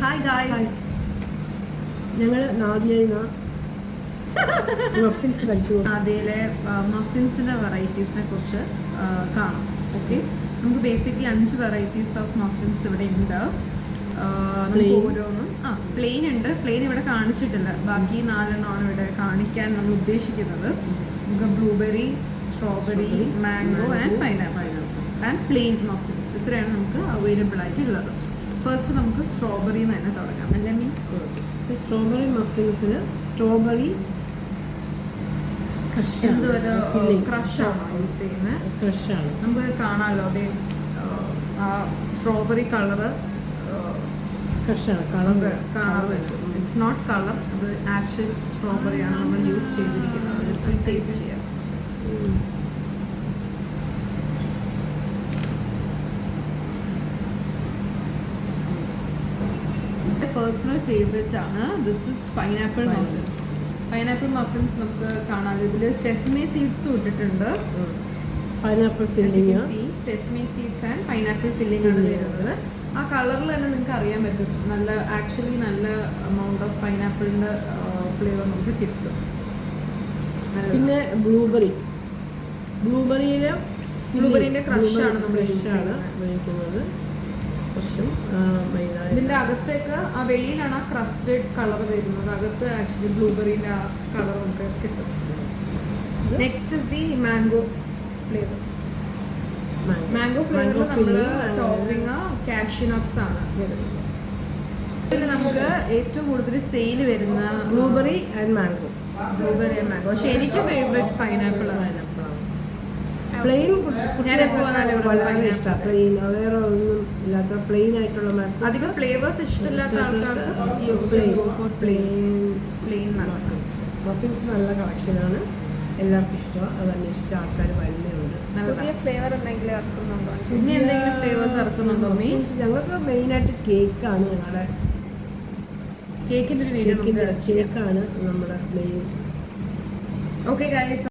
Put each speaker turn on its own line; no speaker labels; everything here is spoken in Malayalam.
Hi guys.
ഞങ്ങൾ നാദിയ മഫിൻസ് കഴിച്ചു.
അതിലെ മഫിൻസിൻ്റെ വെറൈറ്റീസിനെ കുറിച്ച് കാണാം. ഓക്കെ, നമുക്ക് ബേസിക്കലി 5 വെറൈറ്റീസ് ഓഫ് മഫിൻസ് ഇവിടെ ഉണ്ട്. നമുക്ക് ഓരോന്നും പ്ലെയിൻ ഉണ്ട്. പ്ലെയിൻ ഇവിടെ കാണിച്ചിട്ടില്ല. ബാക്കി 4 ഇവിടെ കാണിക്കാൻ നമ്മൾ ഉദ്ദേശിക്കുന്നത്. നമുക്ക് blueberry, strawberry, mango and pineapple and plain muffins. ഇത്രയാണ് നമുക്ക് അവൈലബിൾ ആയിട്ടുള്ളത്. ഫസ്റ്റ് നമുക്ക് സ്ട്രോബെറി തന്നെ തുടങ്ങാം. അല്ലേ മീൻ?
സ്ട്രോബെറി മഫിൻസിൽ സ്ട്രോബെറി
ക്രഷാണോ യൂസ് ചെയ്യുന്നത്?
ക്രഷാണ്.
നമുക്ക് കാണാമല്ലോ അവിടെ ആ സ്ട്രോബെറി കളറ്
ക്രഷാണ്. കളർ
കാണാൻ പറ്റും. ഇറ്റ്സ് നോട്ട് കളർ, അത് ആക്ച്വൽ സ്ട്രോബെറിയാണ് നമ്മൾ യൂസ് ചെയ്തിരിക്കുന്നത്. ടേസ്റ്റ് ചെയ്യാം. പേഴ്സണൽ ഫേവറേറ്റ് ആണ്. This is pineapple muffins. Pineapple muffins നമുക്ക് കാണാം. ഇതിൽ സെസമി സീഡ്സും ഇട്ടിട്ടുണ്ട്.
Pineapple filling,
sesame seeds and pineapple filling ആണ് വരുന്നത്. ആ കളറിൽ തന്നെ നിങ്ങൾക്ക് അറിയാൻ പറ്റും. നല്ല ആക്ച്വലി നല്ല എമൗണ്ട് ഓഫ് പൈനാപ്പിളിൻ്റെ ഫ്ലേവർ നമുക്ക് കിട്ടും.
പിന്നെ ബ്ലൂബെറിൻ്റെ ക്രഷാണ് നമ്മൾ ഉപയോഗിക്കുന്നത്.
ഇതിന്റെ അകത്തേക്ക് ആ വെളിയിലാണ് ആ ക്രസ്റ്റഡ് കളർ വരുന്നത്. അകത്ത് ആക്ച്വലി ബ്ലൂബെറിന്റെ ആ കളർ നമുക്ക് കിട്ടും. Next is the mango flavour. Mango ഫ്ലേവറിൽ നമ്മൾ ടോപ്പിംഗ് കാഷ്യൂ നട്ട്സ് ആണ് വരുന്നത്. ഇതിൽ നമുക്ക് ഏറ്റവും കൂടുതൽ സെയിൽ വരുന്ന
ബ്ലൂബെറി ആൻഡ് മാംഗോ.
പക്ഷെ എനിക്ക് ഫേവറേറ്റ് പൈനാപ്പിൾ ആണ്.
പ്ലെയിൻ വളരെ ഇഷ്ടമാണ്. പ്ലെയിൻ വേറെ ഒന്നും ഇല്ലാത്ത പ്ലെയിൻ ആയിട്ടുള്ള
അധികം ഫ്ലേവേഴ്സ് ഇഷ്ടമില്ലാത്ത ആൾക്കാർക്ക് പ്ലെയിൻ
മഫിൻസ് നല്ല കളക്ഷനാണ്. എല്ലാവർക്കും ഇഷ്ടമാണ്. അത് അന്വേഷിച്ച ആൾക്കാർ വരുന്നുണ്ട്.
പുതിയ ഫ്ലേവർ എന്തെങ്കിലും ഇറക്കുന്നുണ്ടോ? ഇനി എന്തെങ്കിലും ഫ്ലേവേഴ്സ് ഇറക്കുന്നുണ്ടോ?
ഞങ്ങൾക്ക് മെയിനായിട്ട് കേക്കാണ്. ഞങ്ങളുടെ
കേക്കിൻ്റെ ഒരു വീഡിയോ
കേക്കാണ് നമ്മുടെ മെയിൻ.
Okay guys.